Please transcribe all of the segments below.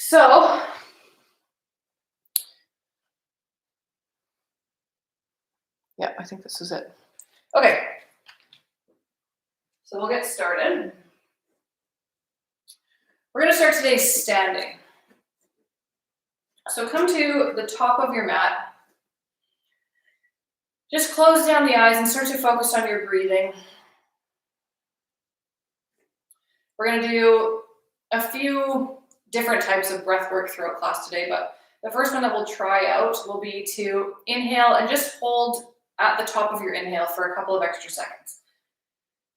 So, yeah, I think this is it. Okay, so we'll get started. We're going to start today standing. So come to the top of your mat. Just close down the eyes and start to focus on your breathing. We're going to do a few different types of breath work throughout class today, but the first one that we'll try out will be to inhale and just hold at the top of your inhale for a couple of extra seconds.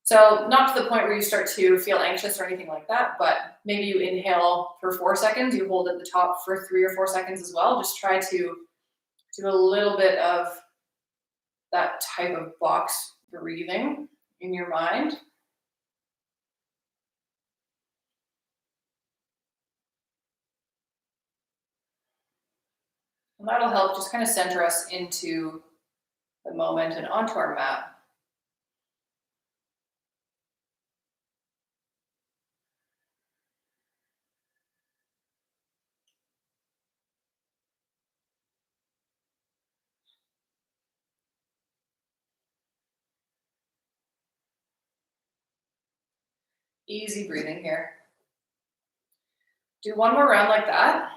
So not to the point where you start to feel anxious or anything like that, but maybe you inhale for 4 seconds, you hold at the top for 3 or 4 seconds as well. Just try to do a little bit of that type of box breathing in your mind. And that'll help just kind of center us into the moment and onto our mat. Easy breathing here. Do one more round like that.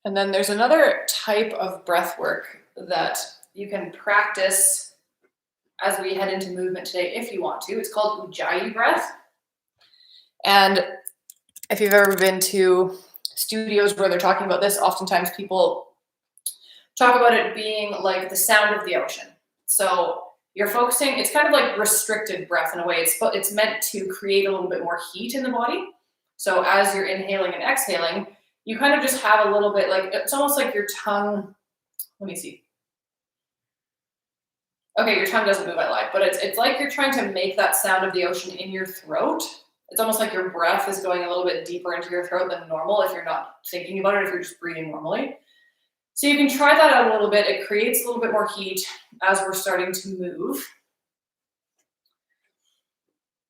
And then there's another type of breath work that you can practice as we head into movement today if you want to. It's called Ujjayi breath. And if you've ever been to studios where they're talking about this, oftentimes people talk about it being like the sound of the ocean. So you're focusing, it's kind of like restricted breath in a way. It's meant to create a little bit more heat in the body. So as you're inhaling and exhaling, you kind of just have a little bit like, it's almost like your tongue, let me see. Okay, your tongue doesn't move, I lied, but it's like you're trying to make that sound of the ocean in your throat. It's almost like your breath is going a little bit deeper into your throat than normal if you're not thinking about it, if you're just breathing normally. So you can try that out a little bit. It creates a little bit more heat as we're starting to move.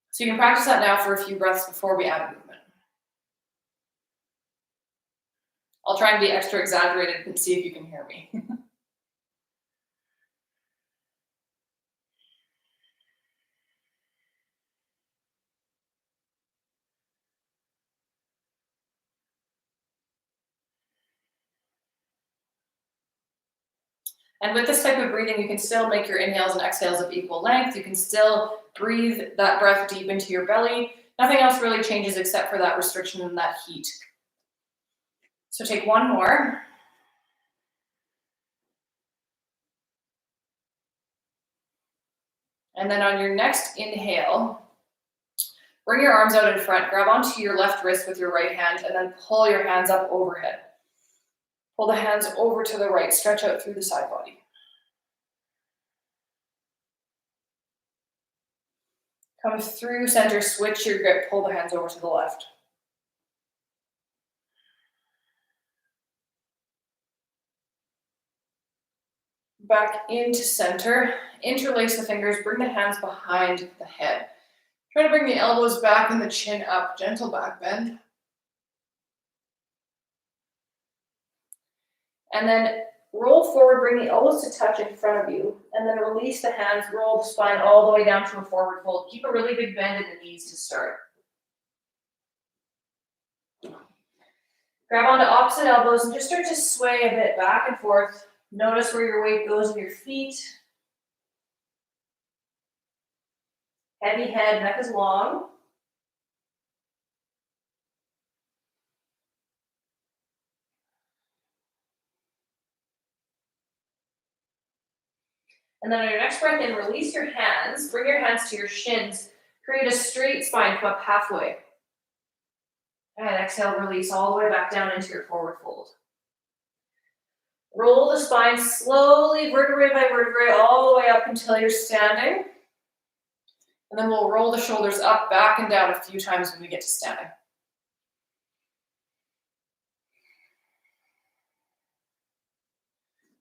So you can practice that now for a few breaths before we add movement. I'll try and be extra exaggerated and see if you can hear me. And with this type of breathing, you can still make your inhales and exhales of equal length. You can still breathe that breath deep into your belly. Nothing else really changes except for that restriction and that heat. So take one more. And then on your next inhale, bring your arms out in front, grab onto your left wrist with your right hand, and then pull your hands up overhead. Pull the hands over to the right, stretch out through the side body. Come through center, switch your grip, pull the hands over to the left. Back into center, interlace the fingers, bring the hands behind the head. Try to bring the elbows back and the chin up, gentle back bend. And then roll forward, bring the elbows to touch in front of you, and then release the hands, roll the spine all the way down to a forward fold. Keep a really big bend in the knees to start. Grab onto opposite elbows and just start to sway a bit back and forth. Notice where your weight goes in your feet. Heavy head, neck is long. And then on your next breath in, release your hands. Bring your hands to your shins. Create a straight spine, come up halfway. And exhale, release all the way back down into your forward fold. Roll the spine slowly, vertebrae by vertebrae, all the way up until you're standing. And then we'll roll the shoulders up, back, and down a few times when we get to standing.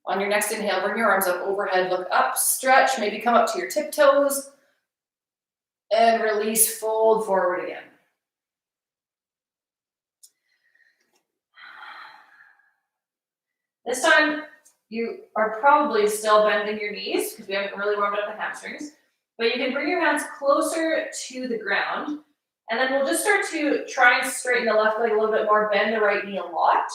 On your next inhale, bring your arms up overhead, look up, stretch, maybe come up to your tiptoes, and release, fold forward again. This time, you are probably still bending your knees because we haven't really warmed up the hamstrings, but you can bring your hands closer to the ground, and then we'll just start to try and straighten the left leg a little bit more, bend the right knee a lot,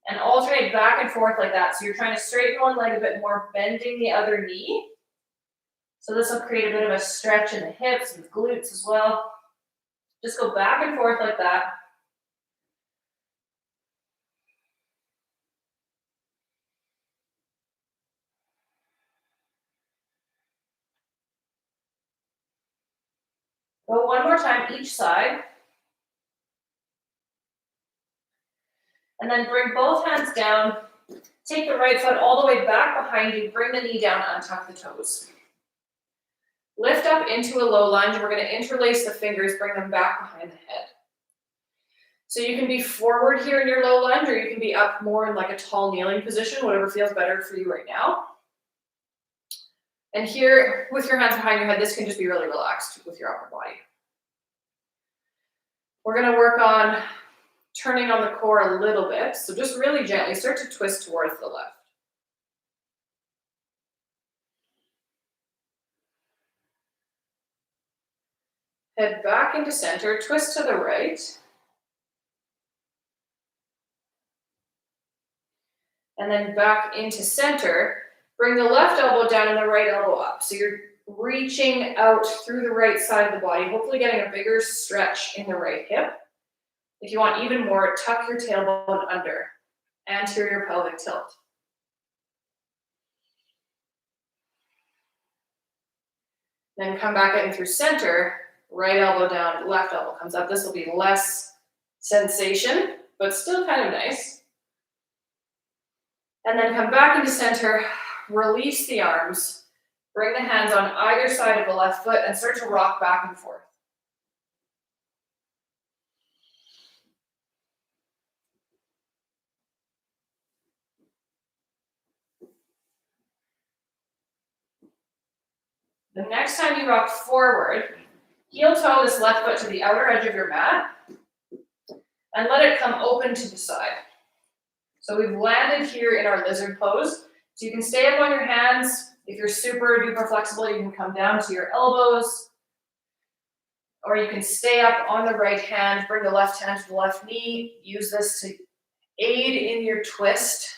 and alternate back and forth like that. So you're trying to straighten one leg a bit more, bending the other knee. So this will create a bit of a stretch in the hips and glutes as well. Just go back and forth like that. Go one more time each side. And then bring both hands down. Take the right foot all the way back behind you. Bring the knee down, untuck the toes. Lift up into a low lunge. We're going to interlace the fingers, bring them back behind the head. So you can be forward here in your low lunge, or you can be up more in like a tall kneeling position, whatever feels better for you right now. And here, with your hands behind your head, this can just be really relaxed with your upper body. We're going to work on turning on the core a little bit. So just really gently start to twist towards the left. Head back into center, twist to the right. And then back into center. Bring the left elbow down and the right elbow up. So you're reaching out through the right side of the body, hopefully getting a bigger stretch in the right hip. If you want even more, tuck your tailbone under. Anterior pelvic tilt. Then come back in through center. Right elbow down, left elbow comes up. This will be less sensation, but still kind of nice. And then come back into center, release the arms, bring the hands on either side of the left foot and start to rock back and forth. The next time you rock forward, heel toe this left foot to the outer edge of your mat and let it come open to the side. So we've landed here in our lizard pose. So you can stay up on your hands. If you're super duper flexible, you can come down to your elbows. Or you can stay up on the right hand, bring the left hand to the left knee. Use this to aid in your twist,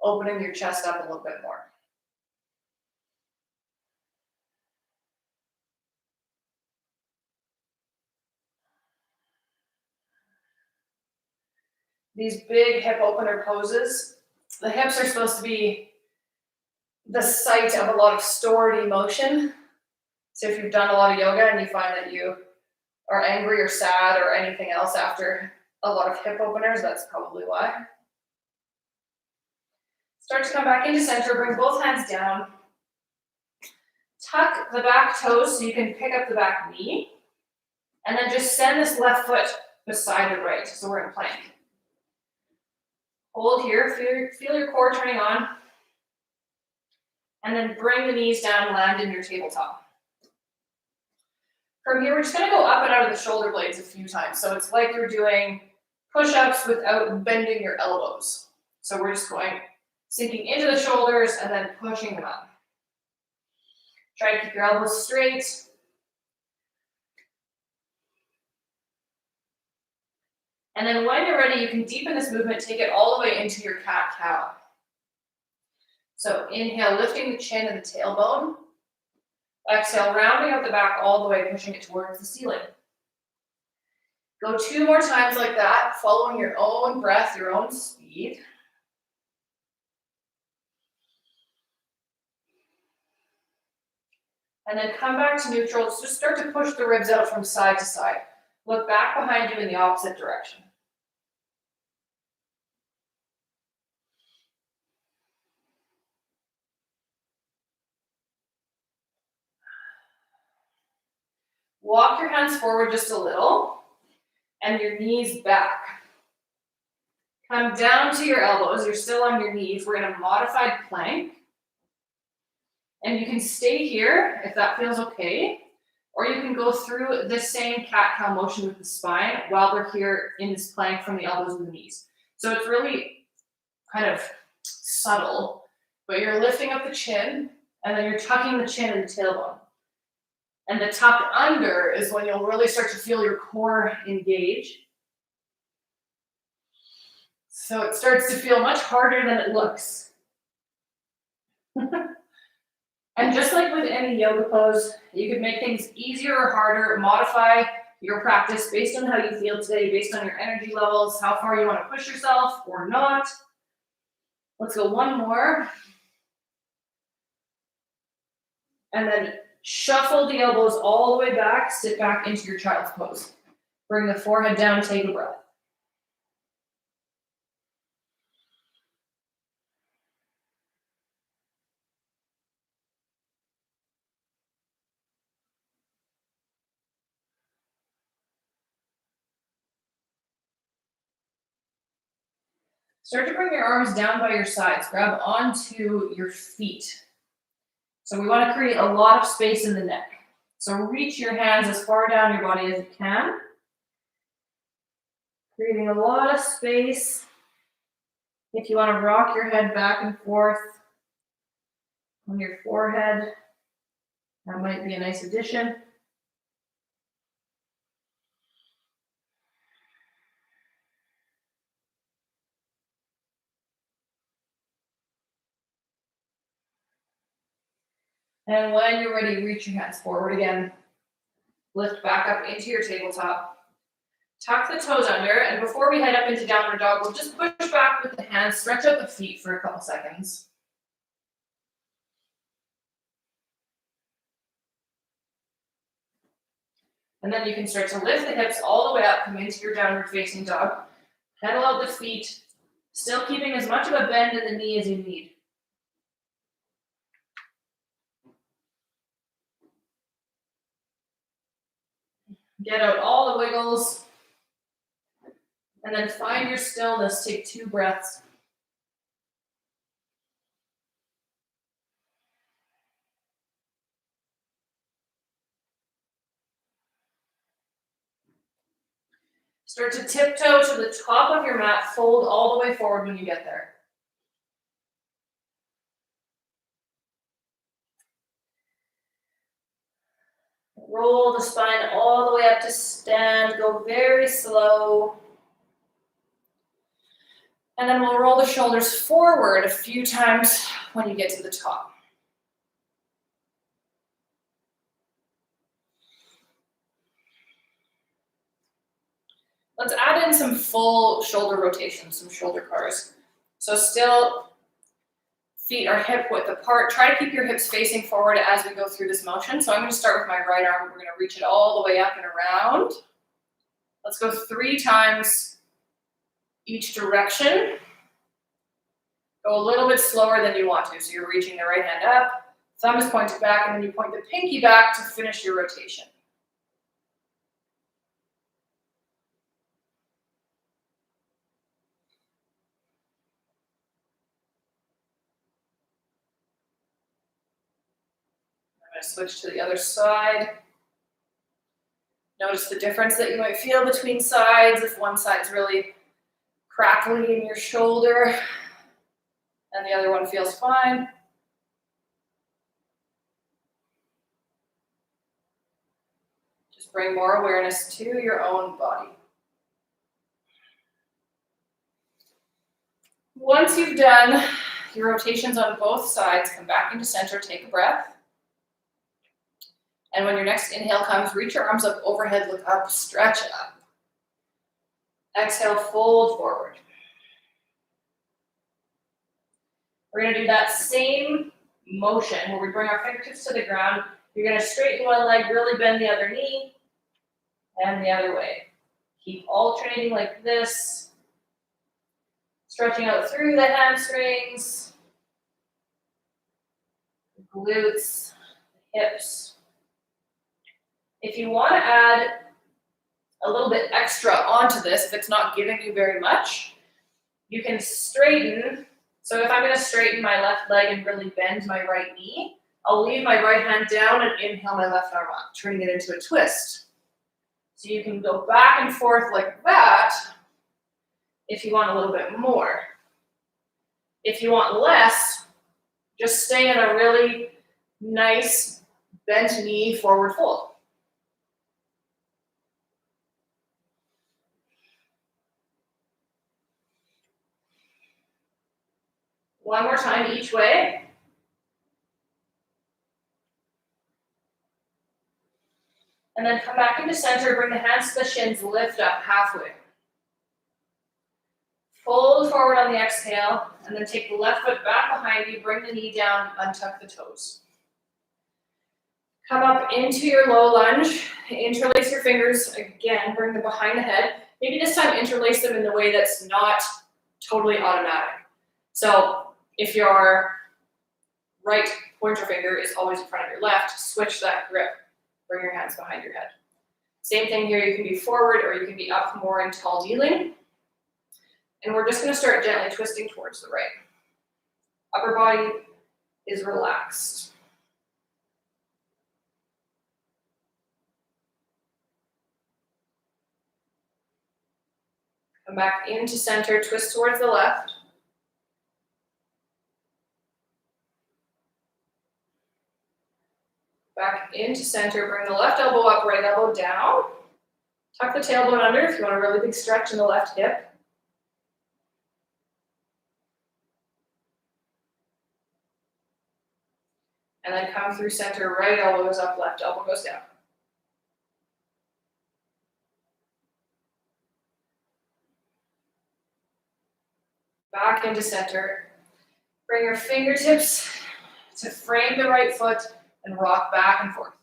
opening your chest up a little bit more. These big hip opener poses, the hips are supposed to be the site of a lot of stored emotion. So if you've done a lot of yoga and you find that you are angry or sad or anything else after a lot of hip openers, that's probably why. Start to come back into center, bring both hands down. Tuck the back toes so you can pick up the back knee. And then just send this left foot beside the right. So we're in plank. Hold here, feel your core turning on. And then bring the knees down, land in your tabletop. From here, we're just gonna go up and out of the shoulder blades a few times. So it's like you're doing push-ups without bending your elbows. So we're just going, sinking into the shoulders and then pushing them up. Try to keep your elbows straight. And then when you're ready, you can deepen this movement, take it all the way into your cat-cow. So inhale, lifting the chin and the tailbone. Exhale, rounding out the back all the way, pushing it towards the ceiling. Go 2 more times like that, following your own breath, your own speed. And then come back to neutral. Just start to push the ribs out from side to side. Look back behind you in the opposite direction. Walk your hands forward just a little and your knees back. Come down to your elbows. You're still on your knees. We're in a modified plank. And you can stay here if that feels okay. Or you can go through this same cat-cow motion with the spine while we're here in this plank from the elbows and the knees. So it's really kind of subtle, but you're lifting up the chin, and then you're tucking the chin and the tailbone. And the tuck under is when you'll really start to feel your core engage. So it starts to feel much harder than it looks. And just like with any yoga pose, you could make things easier or harder, modify your practice based on how you feel today, based on your energy levels, how far you want to push yourself or not. Let's go one more. And then shuffle the elbows all the way back, sit back into your child's pose. Bring the forehead down, take a breath. Start to bring your arms down by your sides. Grab onto your feet. So we want to create a lot of space in the neck. So reach your hands as far down your body as you can. Creating a lot of space. If you want to rock your head back and forth on your forehead, that might be a nice addition. And when you're ready, reach your hands forward again. Lift back up into your tabletop. Tuck the toes under, and before we head up into downward dog, we'll just push back with the hands, stretch out the feet for a couple seconds. And then you can start to lift the hips all the way up, come into your downward facing dog. Pedal out the feet, still keeping as much of a bend in the knee as you need. Get out all the wiggles. And then find your stillness. Take 2 breaths. Start to tiptoe to the top of your mat. Fold all the way forward when you get there. Roll the spine all the way up to stand. Go very slow. And then we'll roll the shoulders forward a few times when you get to the top. Let's add in some full shoulder rotation, some shoulder cars. So still, feet are hip width apart. Try to keep your hips facing forward as we go through this motion. So I'm going to start with my right arm. We're going to reach it all the way up and around. Let's go 3 times each direction. Go a little bit slower than you want to. So you're reaching the right hand up, thumb is pointed back, and then you point the pinky back to finish your rotation. I'm going to switch to the other side. Notice the difference that you might feel between sides. If one side's really crackly in your shoulder and the other one feels fine. Just bring more awareness to your own body. Once you've done your rotations on both sides, come back into center, take a breath. And when your next inhale comes, reach your arms up overhead, look up, stretch up. Exhale, fold forward. We're going to do that same motion where we bring our fingertips to the ground. You're going to straighten one leg, really bend the other knee, and the other way. Keep alternating like this. Stretching out through the hamstrings, glutes, hips. If you want to add a little bit extra onto this, if it's not giving you very much, You can straighten. So if I'm going to straighten my left leg and really bend my right knee, I'll leave my right hand down and inhale my left arm up, turning it into a twist. So you can go back and forth like that if you want a little bit more. If you want less, just stay in a really nice bent knee forward fold. One more time each way. And then come back into center, bring the hands to the shins, lift up halfway. Fold forward on the exhale, and then take the left foot back behind you, bring the knee down, untuck the toes. Come up into your low lunge, interlace your fingers, again, bring them behind the head. Maybe this time interlace them in the way that's not totally automatic. So if your right pointer finger is always in front of your left, switch that grip. Bring your hands behind your head. Same thing here, you can be forward or you can be up more in tall kneeling. And we're just going to start gently twisting towards the right. Upper body is relaxed. Come back into center, twist towards the left. Back into center, bring the left elbow up, right elbow down. Tuck the tailbone under if you want a really big stretch in the left hip. And then come through center, right elbow goes up, left elbow goes down. Back into center. Bring your fingertips to frame the right foot and rock back and forth.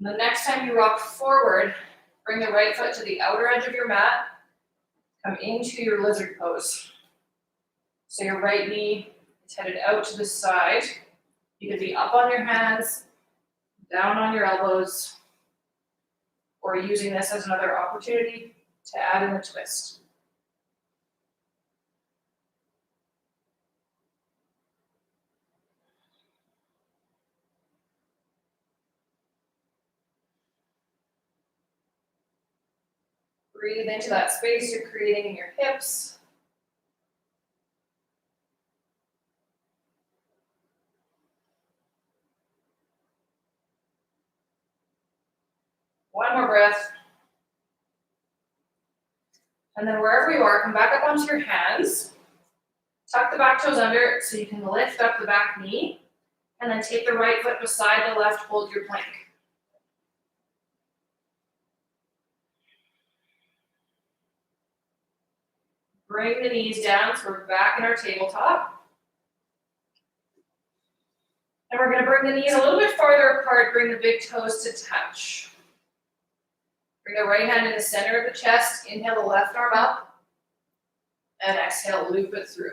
The next time you rock forward, bring the right foot to the outer edge of your mat. Come into your lizard pose. So your right knee is headed out to the side. You can be up on your hands, down on your elbows, or using this as another opportunity to add in the twist. Breathe into that space you're creating in your hips. One more breath. And then wherever you are, come back up onto your hands. Tuck the back toes under so you can lift up the back knee. And then take the right foot beside the left, hold your plank. Bring the knees down so we're back in our tabletop. And we're going to bring the knees a little bit farther apart, bring the big toes to touch. Bring the right hand in the center of the chest, inhale the left arm up, and exhale, loop it through.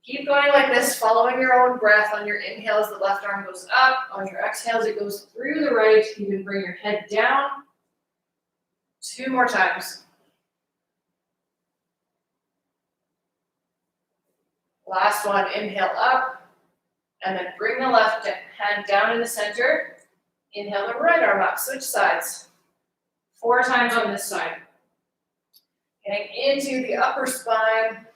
Keep going like this, following your own breath. On your inhales, the left arm goes up. On your exhales, it goes through the right. You can bring your head down. 2 more times. Last one, inhale up, and then bring the left hand down in the center. Inhale the right arm up, switch sides. 4 times on this side. Getting into the upper spine,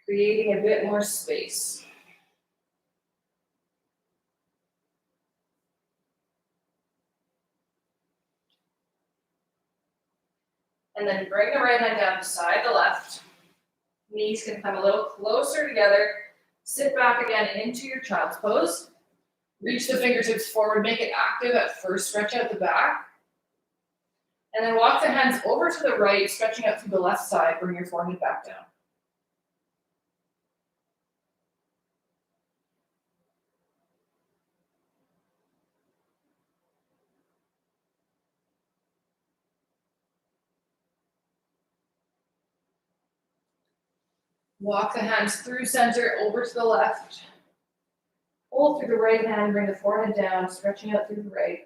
creating a bit more space. And then bring the right hand down beside the left. Knees can come a little closer together. Sit back again into your child's pose. Reach the fingertips forward, make it active at first, stretch out the back. And then walk the hands over to the right, stretching out through the left side, bring your forehead back down. Walk the hands through center, over to the left. Pull through the right hand, bring the forehead down, stretching out through the right.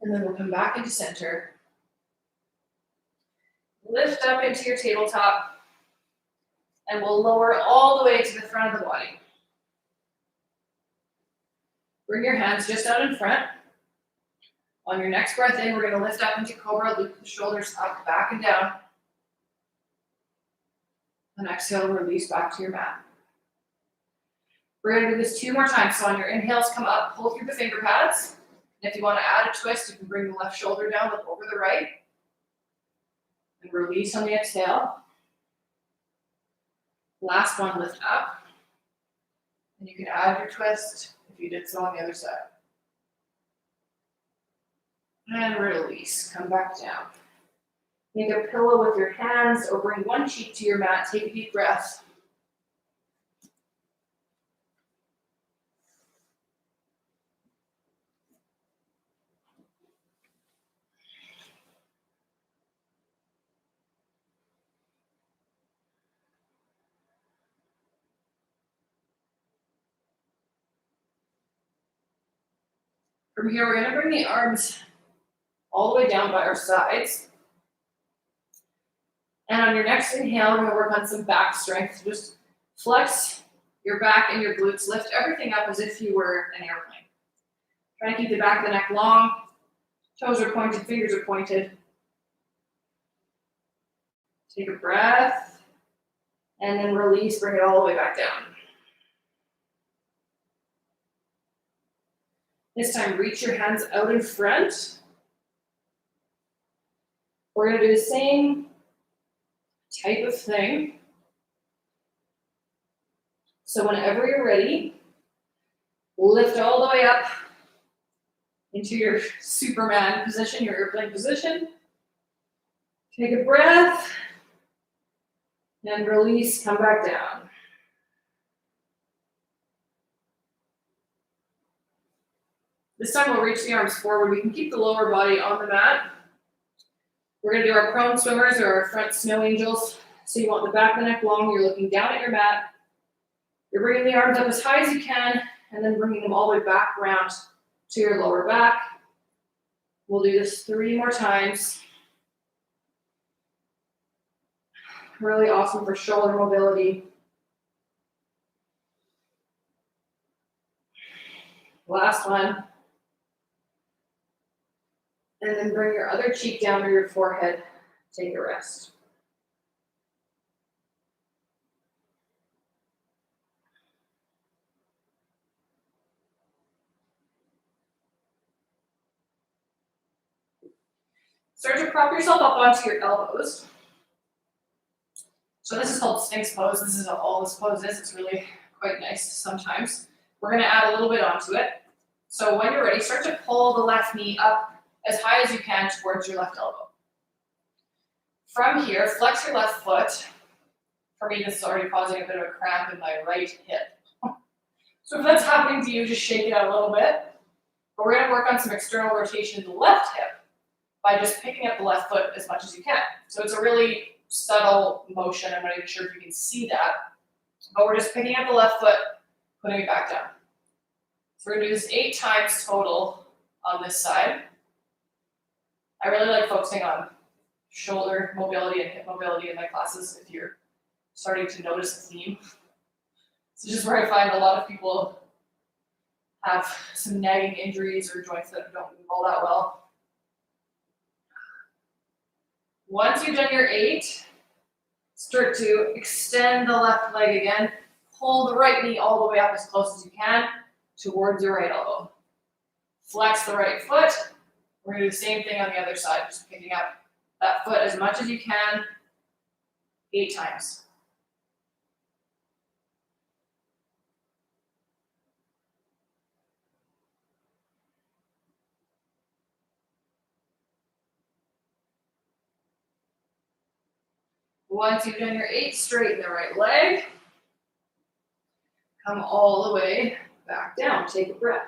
And then we'll come back into center. Lift up into your tabletop. And we'll lower all the way to the front of the body. Bring your hands just out in front. On your next breath in, we're going to lift up into cobra, loop the shoulders up, back and down. And exhale, release back to your mat. We're going to do this 2 more times. So on your inhales, come up, pull through the finger pads. And if you want to add a twist, you can bring the left shoulder down, look over the right. And release on the exhale. Last one, lift up. And you can add your twist if you did so on the other side. And release, come back down. Make a pillow with your hands or bring one cheek to your mat. Take a deep breath. From here, we're going to bring the arms all the way down by our sides. And on your next inhale, we're going to work on some back strength. Just flex your back and your glutes. Lift everything up as if you were an airplane. Try to keep the back of the neck long. Toes are pointed, fingers are pointed. Take a breath. And then release, bring it all the way back down. This time, reach your hands out in front. We're going to do the same type of thing. So whenever you're ready, lift all the way up into your Superman position, your airplane position. Take a breath and release, come back down. This time we'll reach the arms forward. We can keep the lower body on the mat. We're going to do our prone swimmers or our front snow angels. So you want the back of the neck long. You're looking down at your mat. You're bringing the arms up as high as you can and then bringing them all the way back around to your lower back. We'll do this 3 more times. Really awesome for shoulder mobility. Last one. And then bring your other cheek down to your forehead. Take a rest. Start to prop yourself up onto your elbows. So this is called Sphinx pose. This is all this pose is. It's really quite nice sometimes. We're going to add a little bit onto it. So when you're ready, start to pull the left knee up as high as you can towards your left elbow. From here, flex your left foot. For me, this is already causing a bit of a cramp in my right hip. So if that's happening to you, just shake it out a little bit. But we're going to work on some external rotation in the left hip by just picking up the left foot as much as you can. So it's a really subtle motion. I'm not even sure if you can see that. But we're just picking up the left foot, putting it back down. So we're going to do this 8 times total on this side. I really like focusing on shoulder mobility and hip mobility in my classes if you're starting to notice a theme. This is just where I find a lot of people have some nagging injuries or joints that don't move all that well. Once you've done your 8, start to extend the left leg again. Pull the right knee all the way up as close as you can towards your right elbow. Flex the right foot. We're going to do the same thing on the other side, just picking up that foot as much as you can, 8 times. Once you've done your 8, straighten the right leg. Come all the way back down. Take a breath.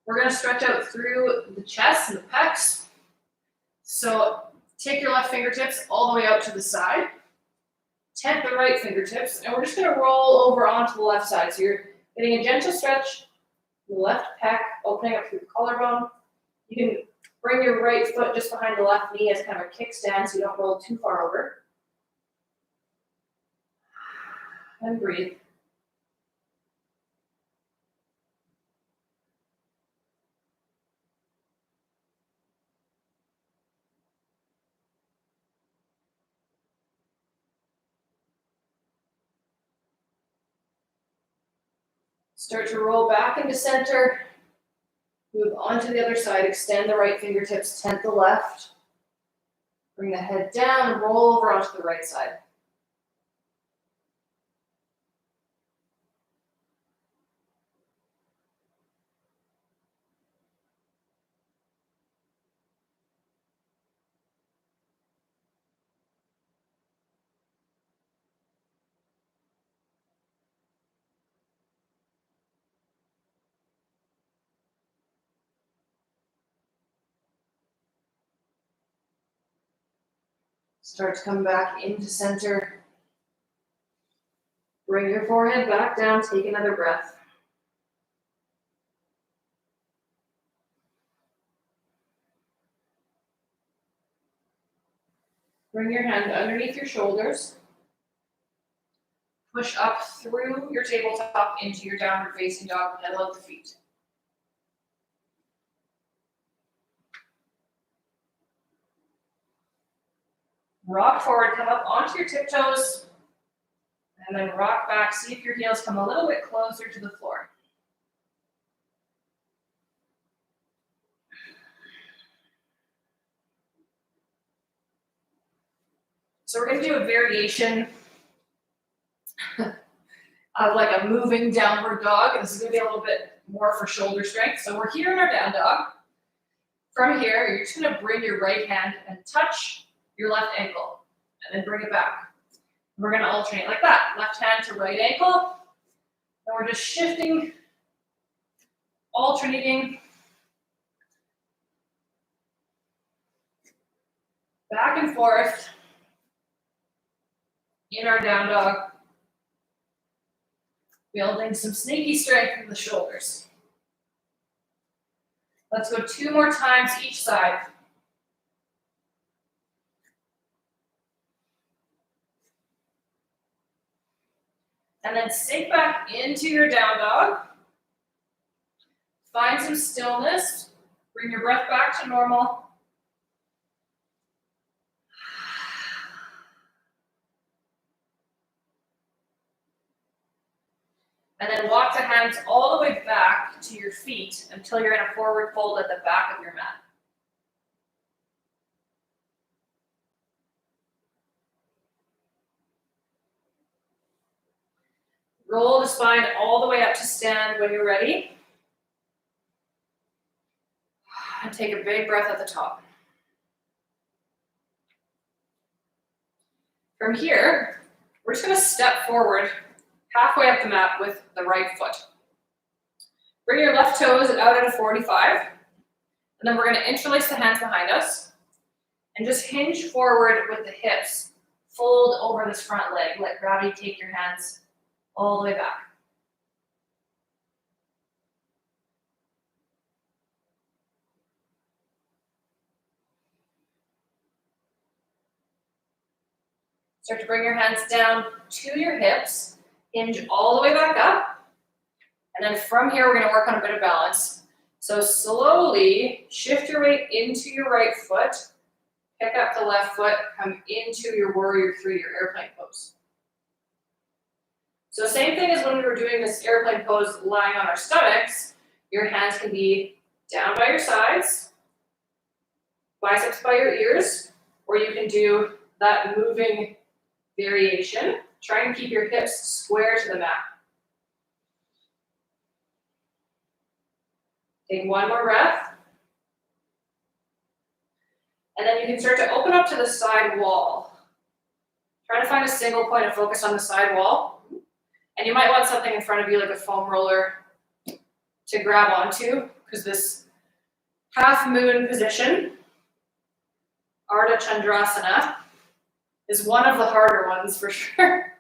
We're going to stretch out through the chest and the pecs. So take your left fingertips all the way out to the side. Tent the right fingertips, and we're just going to roll over onto the left side. So you're getting a gentle stretch, the left pec, opening up through the collarbone. You can bring your right foot just behind the left knee as kind of a kickstand so you don't roll too far over. And breathe. Start to roll back into center. Move onto the other side. Extend the right fingertips, tent the left. Bring the head down, roll over onto the right side. Start to come back into center. Bring your forehead back down, take another breath. Bring your hand underneath your shoulders. Push up through your tabletop into your downward facing dog, pedal out the feet. Rock forward, come up onto your tiptoes, and then rock back. See if your heels come a little bit closer to the floor. So we're going to do a variation of like a moving downward dog. This is going to be a little bit more for shoulder strength. So we're here in our down dog. From here, you're just going to bring your right hand and touch your left ankle, and then bring it back. We're going to alternate like that. Left hand to right ankle. And we're just shifting, alternating back and forth in our down dog, building some sneaky strength in the shoulders. Let's go 2 more times each side. And then sink back into your down dog. Find some stillness. Bring your breath back to normal. And then walk the hands all the way back to your feet until you're in a forward fold at the back of your mat. Roll the spine all the way up to stand when you're ready. And take a big breath at the top. From here, we're just going to step forward halfway up the mat with the right foot. Bring your left toes out at a 45. And then we're going to interlace the hands behind us and just hinge forward with the hips. Fold over this front leg. Let gravity take your hands all the way back. Start to bring your hands down to your hips. Hinge all the way back up. And then from here, we're going to work on a bit of balance. So slowly shift your weight into your right foot. Pick up the left foot. Come into your warrior 3, your airplane pose. So same thing as when we were doing this airplane pose lying on our stomachs. Your hands can be down by your sides, biceps by your ears, or you can do that moving variation. Try and keep your hips square to the mat. Take one more breath. And then you can start to open up to the side wall. Try to find a single point of focus on the side wall. And you might want something in front of you like a foam roller to grab onto, because this half moon position, Ardha Chandrasana, is one of the harder ones for sure.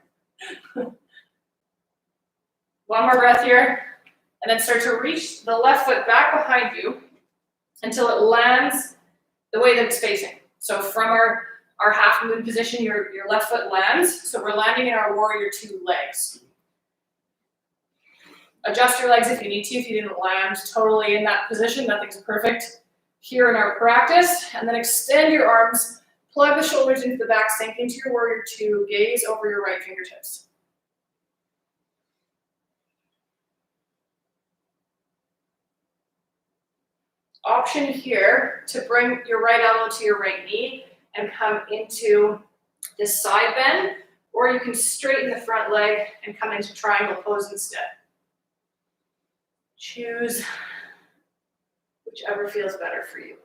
One more breath here, and then start to reach the left foot back behind you until it lands the way that it's facing. So from our half moon position, your left foot lands. So we're landing in our warrior two legs. Adjust your legs if you need to, if you didn't land totally in that position. Nothing's perfect here in our practice. And then extend your arms, plug the shoulders into the back, sink into your warrior two, gaze over your right fingertips. Option here to bring your right elbow to your right knee and come into this side bend, or you can straighten the front leg and come into triangle pose instead. Choose whichever feels better for you.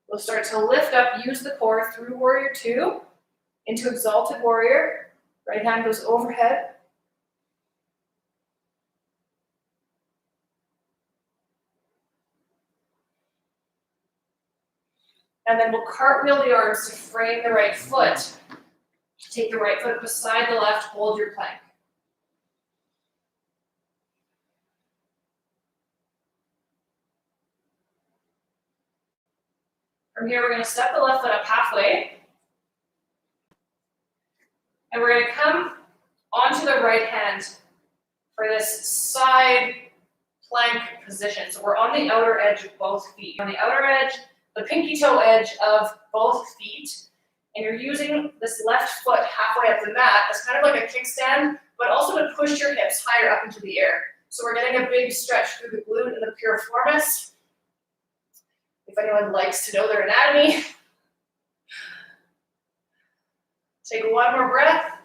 We'll start to lift up, use the core through warrior two into exalted warrior. Right hand goes overhead. And then we'll cartwheel the arms to frame the right foot. Take the right foot beside the left, hold your plank. From here, we're going to step the left foot up halfway. And we're going to come onto the right hand for this side plank position. So we're on the outer edge of both feet. On the outer edge, the pinky toe edge of both feet. And you're using this left foot halfway up the mat as kind of like a kickstand, but also to push your hips higher up into the air. So we're getting a big stretch through the glute and the piriformis. If anyone likes to know their anatomy. Take one more breath.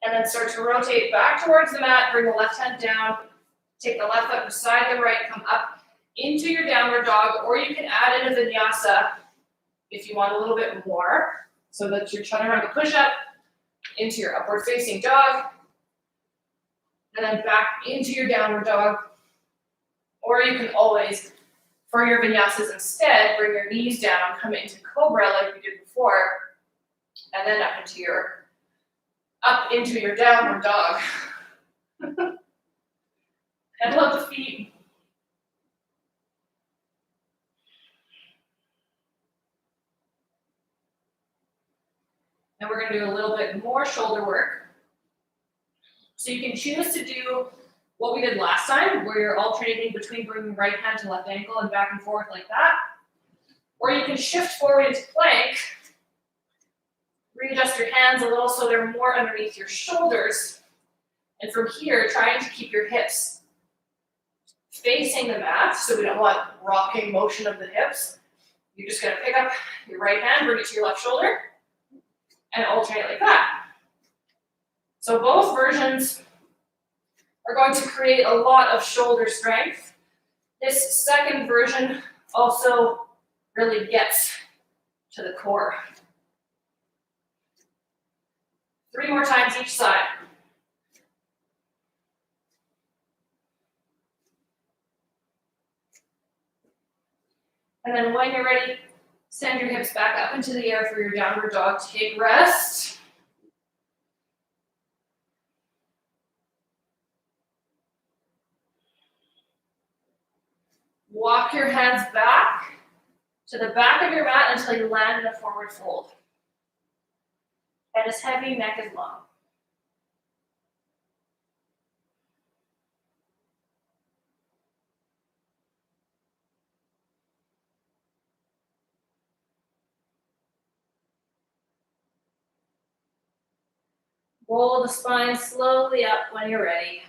And then start to rotate back towards the mat, bring the left hand down, take the left foot beside the right, come up into your downward dog, or you can add in a vinyasa if you want a little bit more, so that you're chaturanga push-up into your upward facing dog, and then back into your downward dog. Or you can always, for your vinyasas instead, bring your knees down, come into cobra like we did before, and then up into your downward dog. Pedal out the feet. And we're going to do a little bit more shoulder work. So you can choose to do what we did last time, where you're alternating between bringing right hand to left ankle and back and forth like that. Or you can shift forward into plank, readjust your hands a little so they're more underneath your shoulders. And from here, trying to keep your hips facing the mat, so we don't want rocking motion of the hips. You're just going to pick up your right hand, bring it to your left shoulder, and alternate like that. So both versions are going to create a lot of shoulder strength. This second version also really gets to the core. 3 more times each side. And then when you're ready, send your hips back up into the air for your downward dog. Take rest. Walk your hands back to the back of your mat until you land in a forward fold. Head is heavy, neck is long. Roll the spine slowly up when you're ready.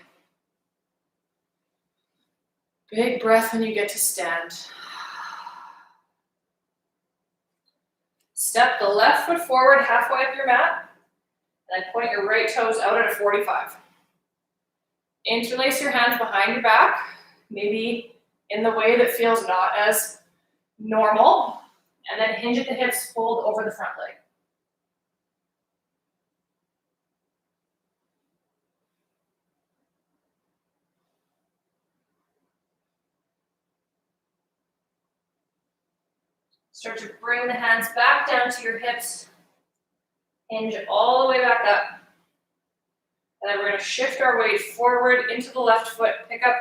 Big breath when you get to stand. Step the left foot forward halfway up your mat, and then point your right toes out at a 45. Interlace your hands behind your back, maybe in the way that feels not as normal, and then hinge at the hips, fold over the front leg. Start to bring the hands back down to your hips, hinge all the way back up. And then we're going to shift our weight forward into the left foot, pick up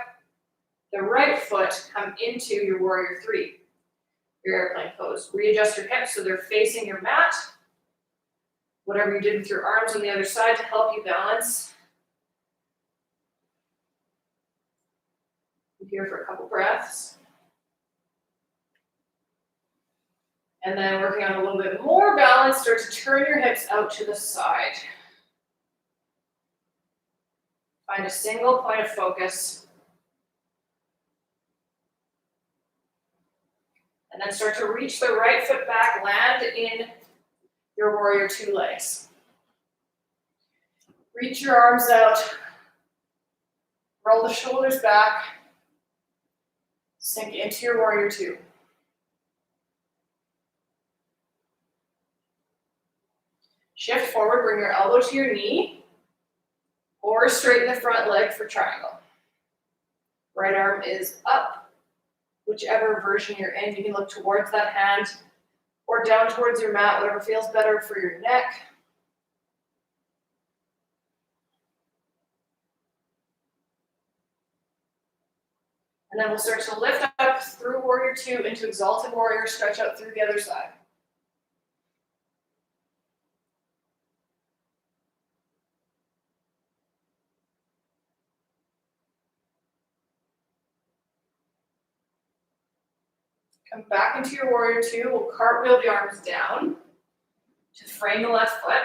the right foot, come into your warrior three, your airplane pose. Readjust your hips so they're facing your mat. Whatever you did with your arms on the other side to help you balance. Be here for a couple breaths. And then working on a little bit more balance, start to turn your hips out to the side. Find a single point of focus. And then start to reach the right foot back, land in your warrior two legs. Reach your arms out. Roll the shoulders back. Sink into your warrior two. Shift forward, bring your elbow to your knee, or straighten the front leg for triangle. Right arm is up, whichever version you're in. You can look towards that hand or down towards your mat, whatever feels better for your neck. And then we'll start to lift up through warrior two into exalted warrior, stretch out through the other side. Come back into your warrior two. We'll cartwheel the arms down to frame the left foot.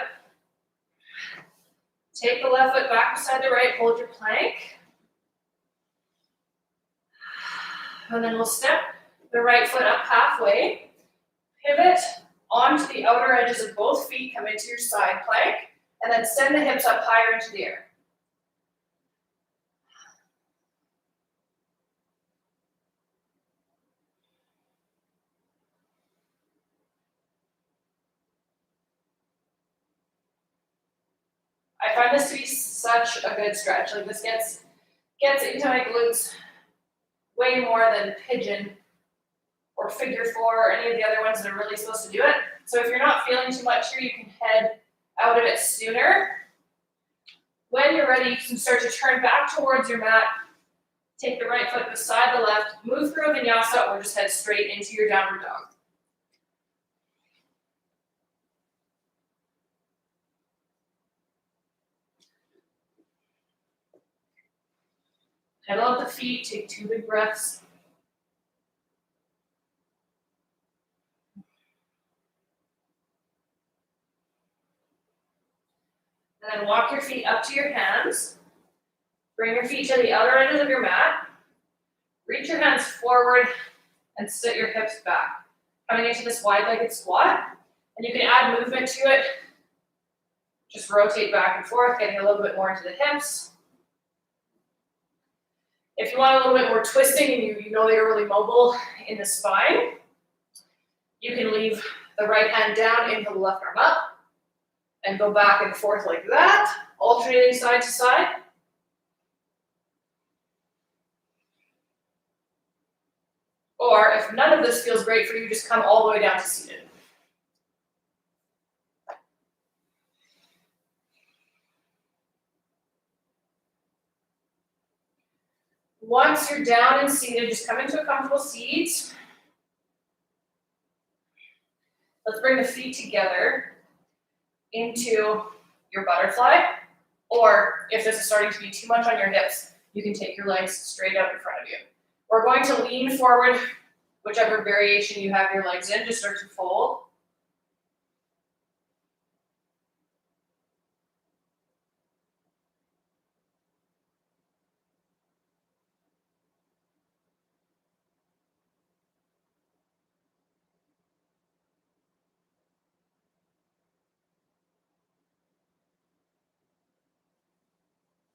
Take the left foot back beside the right, hold your plank. And then we'll step the right foot up halfway, pivot onto the outer edges of both feet, come into your side plank, and then send the hips up higher into the air. I find this to be such a good stretch. Like this gets into my glutes way more than pigeon or figure four or any of the other ones that are really supposed to do it. So if you're not feeling too much here, you can head out of it sooner. When you're ready, you can start to turn back towards your mat. Take the right foot beside the left, move through a vinyasa, or just head straight into your downward dog. Pedal out the feet, take 2 big breaths. And then walk your feet up to your hands. Bring your feet to the outer edges of your mat. Reach your hands forward and sit your hips back. Coming into this wide-legged squat. And you can add movement to it. Just rotate back and forth, getting a little bit more into the hips. If you want a little bit more twisting and you know that you're really mobile in the spine, you can leave the right hand down, inhale the left arm up, and go back and forth like that, alternating side to side. Or if none of this feels great for you, just come all the way down to seated. Once you're down and seated, just come into a comfortable seat. Let's bring the feet together into your butterfly. Or if this is starting to be too much on your hips, you can take your legs straight out in front of you. We're going to lean forward, whichever variation you have your legs in, just start to fold.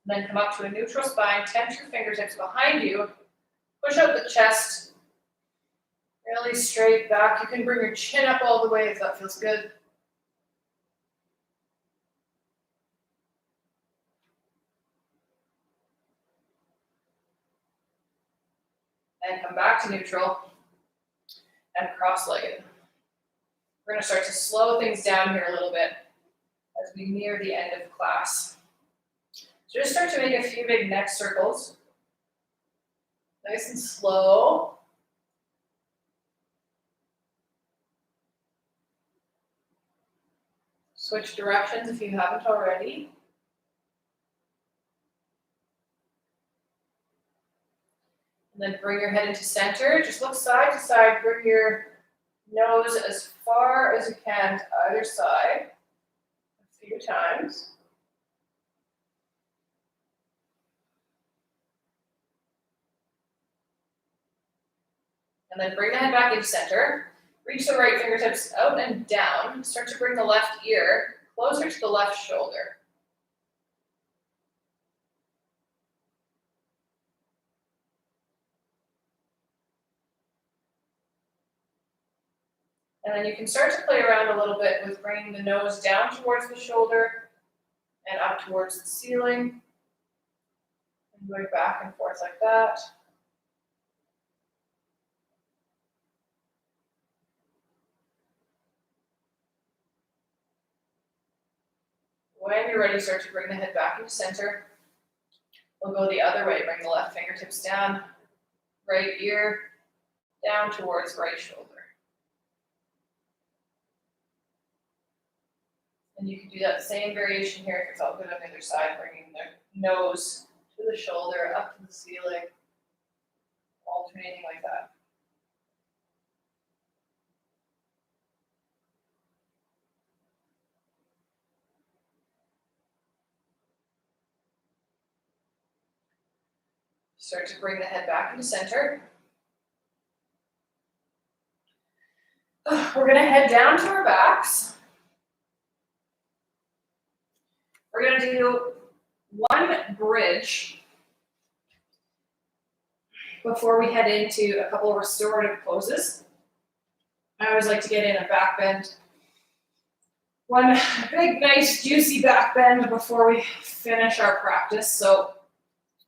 And then come up to a neutral spine, tense your fingertips behind you, push out the chest, really straight back. You can bring your chin up all the way if that feels good. And come back to neutral and cross-legged. We're going to start to slow things down here a little bit as we near the end of class. So just start to make a few big neck circles. Nice and slow. Switch directions if you haven't already. And then bring your head into center. Just look side to side. Bring your nose as far as you can to either side. A few times. And then bring the head back into center. Reach the right fingertips out and down. Start to bring the left ear closer to the left shoulder. And then you can start to play around a little bit with bringing the nose down towards the shoulder and up towards the ceiling. And going back and forth like that. When you're ready, start to bring the head back into center. We'll go the other way. Bring the left fingertips down, right ear down towards right shoulder. And you can do that same variation here if it felt good on the other side, bringing the nose to the shoulder, up to the ceiling, alternating like that. Start to bring the head back into center. We're going to head down to our backs. We're going to do one bridge before we head into a couple of restorative poses. I always like to get in a back bend. One big, nice, juicy back bend before we finish our practice. So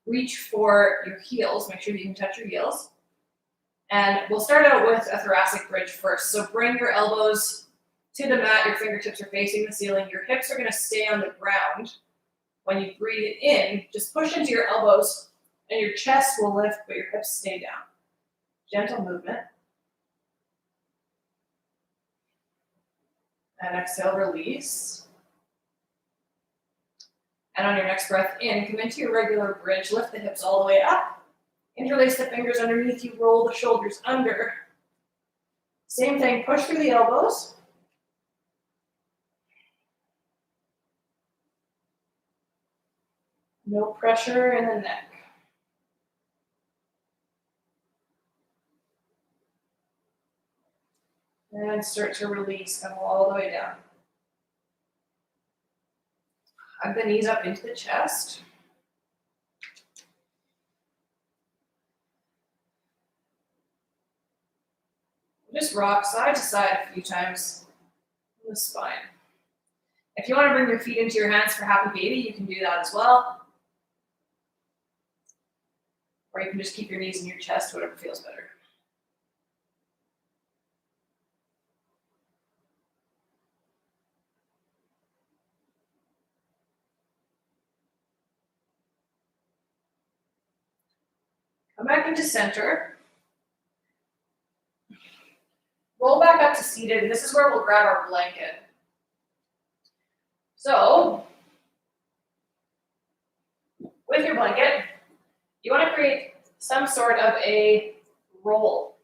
reach for your heels. Make sure you can touch your heels. And we'll start out with a thoracic bridge first. So bring your elbows to the mat. Your fingertips are facing the ceiling. Your hips are going to stay on the ground. When you breathe in, just push into your elbows and your chest will lift, but your hips stay down. Gentle movement. And exhale, release. And on your next breath in, come into your regular bridge. Lift the hips all the way up. Interlace the fingers underneath you. Roll the shoulders under. Same thing, push through the elbows. No pressure in the neck. And start to release, come all the way down. Hug the knees up into the chest. Just rock side to side a few times in the spine. If you want to bring your feet into your hands for happy baby, you can do that as well. Or you can just keep your knees in your chest, whatever feels better. Come back into center. Roll back up to seated, and this is where we'll grab our blanket. So, with your blanket, you want to create some sort of a roll.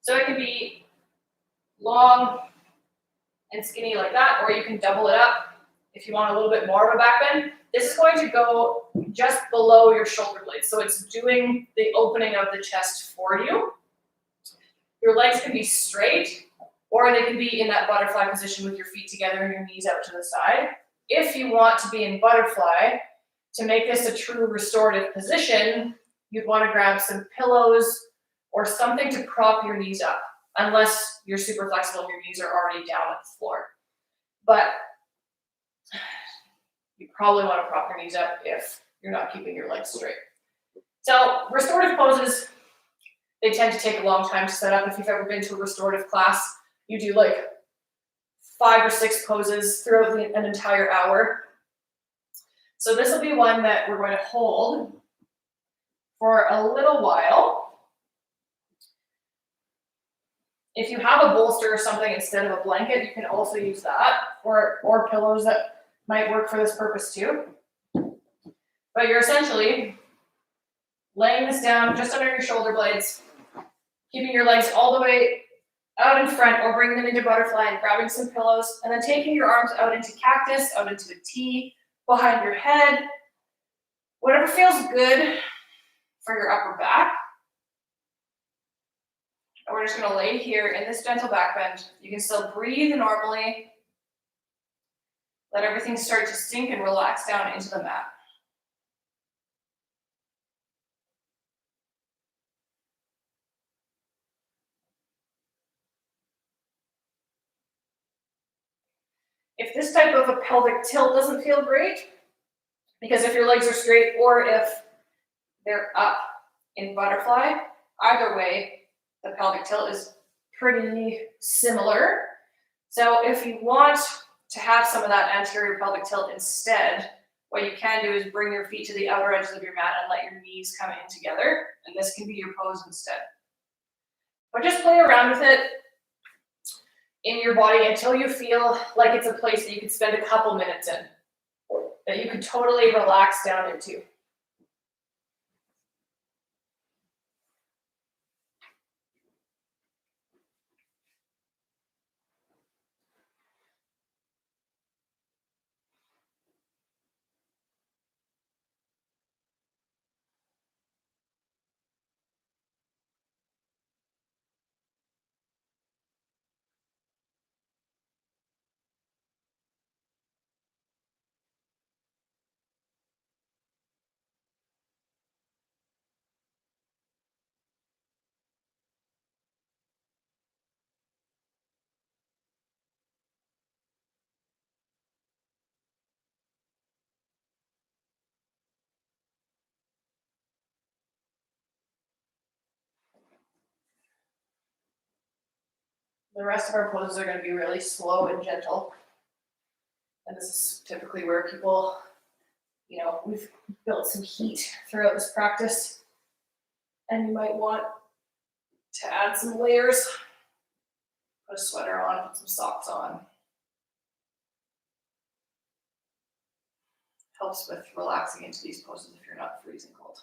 So it can be long and skinny like that, or you can double it up if you want a little bit more of a back bend. This is going to go just below your shoulder blades. So it's doing the opening of the chest for you. Your legs can be straight, or they can be in that butterfly position with your feet together and your knees out to the side. If you want to be in butterfly, To make this a true restorative position, you'd want to grab some pillows or something to prop your knees up, unless you're super flexible and your knees are already down at the floor. But you probably want to prop your knees up if you're not keeping your legs straight. So restorative poses, they tend to take a long time to set up. If you've ever been to a restorative class, you do like 5 or 6 poses throughout an entire hour. So this will be one that we're going to hold for a little while. If you have a bolster or something instead of a blanket, you can also use that, or pillows that might work for this purpose too. But you're essentially laying this down just under your shoulder blades, keeping your legs all the way out in front or bringing them into butterfly and grabbing some pillows, and then taking your arms out into cactus, out into a T, behind your head, whatever feels good for your upper back. And we're just going to lay here in this gentle back bend. You can still breathe normally. Let everything start to sink and relax down into the mat. If this type of a pelvic tilt doesn't feel great, because if your legs are straight or if they're up in butterfly, either way, the pelvic tilt is pretty similar. So if you want to have some of that anterior pelvic tilt instead, what you can do is bring your feet to the outer edges of your mat and let your knees come in together, and this can be your pose instead. But just play around with it in your body until you feel like it's a place that you could spend a couple minutes in, that you could totally relax down into. The rest of our poses are going to be really slow and gentle. And this is typically where people, we've built some heat throughout this practice. And you might want to add some layers. Put a sweater on, put some socks on. Helps with relaxing into these poses if you're not freezing cold.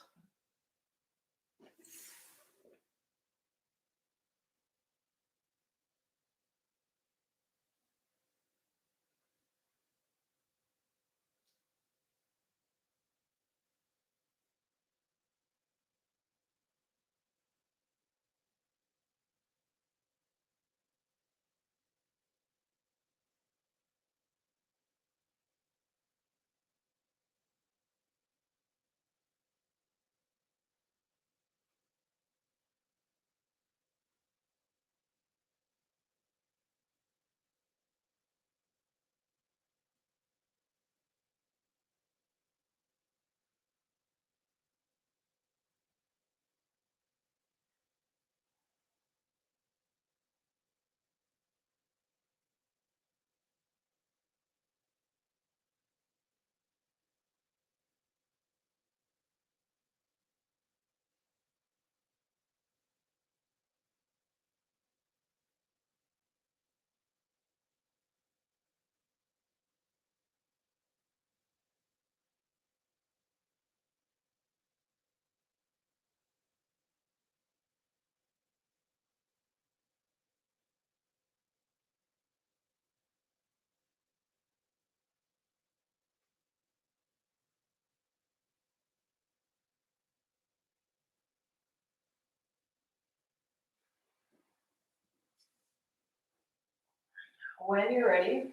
When you're ready,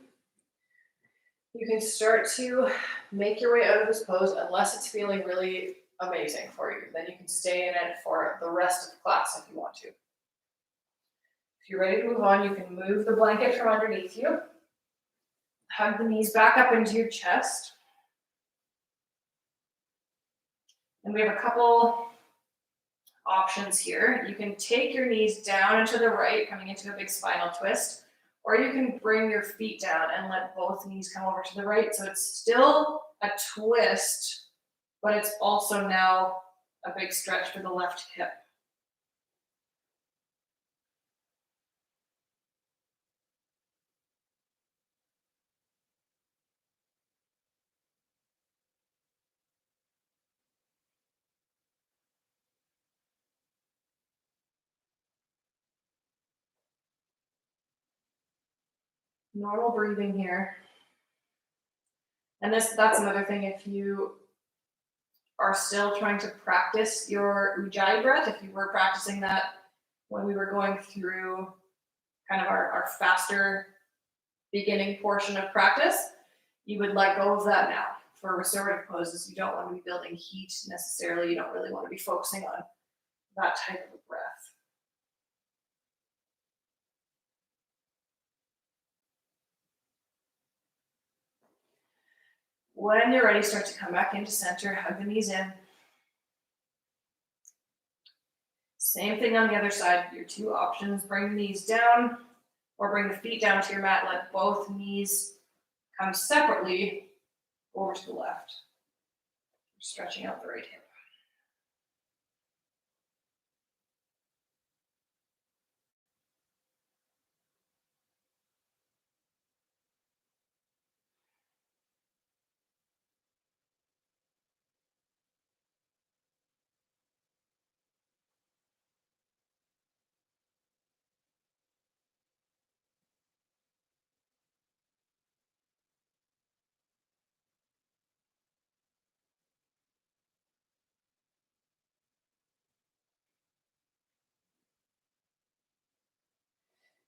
You can start to make your way out of this pose unless it's feeling really amazing for you. Then you can stay in it for the rest of the class if you want to. If you're ready to move on, you can move the blanket from underneath you. Hug the knees back up into your chest. And we have a couple options here. You can take your knees down and to the right, coming into a big spinal twist, or you can bring your feet down and let both knees come over to the right. So it's still a twist, but it's also now a big stretch for the left hip. Normal breathing here. And that's another thing, if you are still trying to practice your ujjayi breath, if you were practicing that when we were going through kind of our faster beginning portion of practice, you would let go of that now. For restorative poses, you don't want to be building heat necessarily. You don't really want to be focusing on that type of a breath. When you're ready, start to come back into center, hug the knees in. Same thing on the other side. Your two options: bring the knees down or bring the feet down to your mat. Let both knees come separately over to the left. Stretching out the right hip.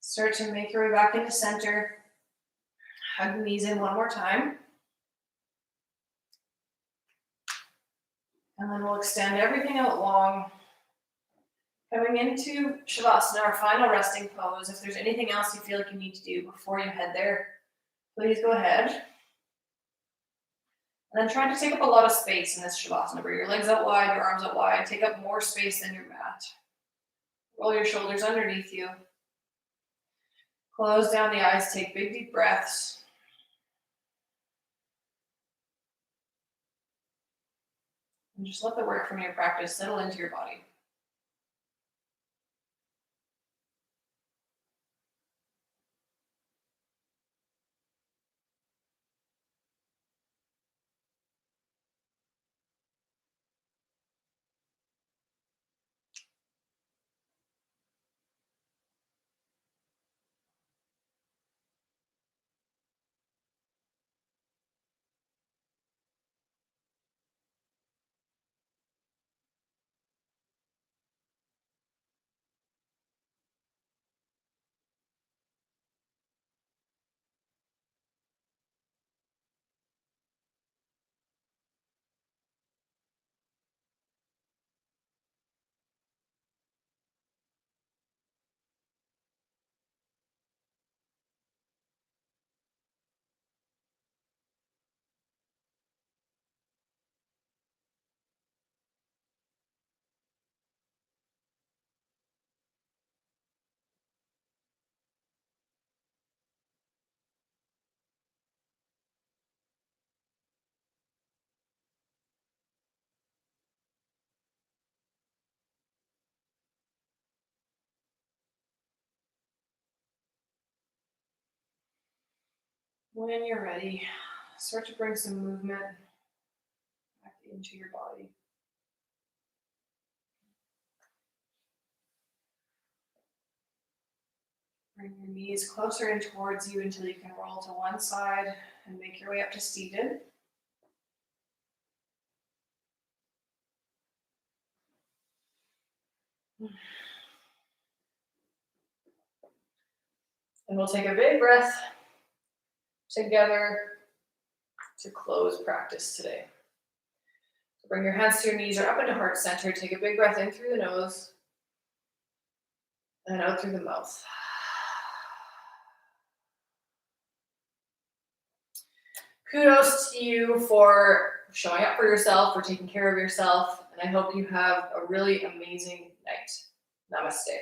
Start to make your way back into center. Hug the knees in one more time. And then we'll extend everything out long. Coming into Shavasana, our final resting pose. If there's anything else you feel like you need to do before you head there, please go ahead. And then try to take up a lot of space in this Shavasana. Bring your legs out wide, your arms out wide. Take up more space than your mat. Roll your shoulders underneath you. Close down the eyes, take big deep breaths. And just let the work from your practice settle into your body. When you're ready, start to bring some movement back into your body. Bring your knees closer in towards you until you can roll to one side and make your way up to seated. And we'll take a big breath together to close practice today. So bring your hands to your knees or up into heart center. Take a big breath in through the nose and out through the mouth. Kudos to you for showing up for yourself, for taking care of yourself, and I hope you have a really amazing night. Namaste.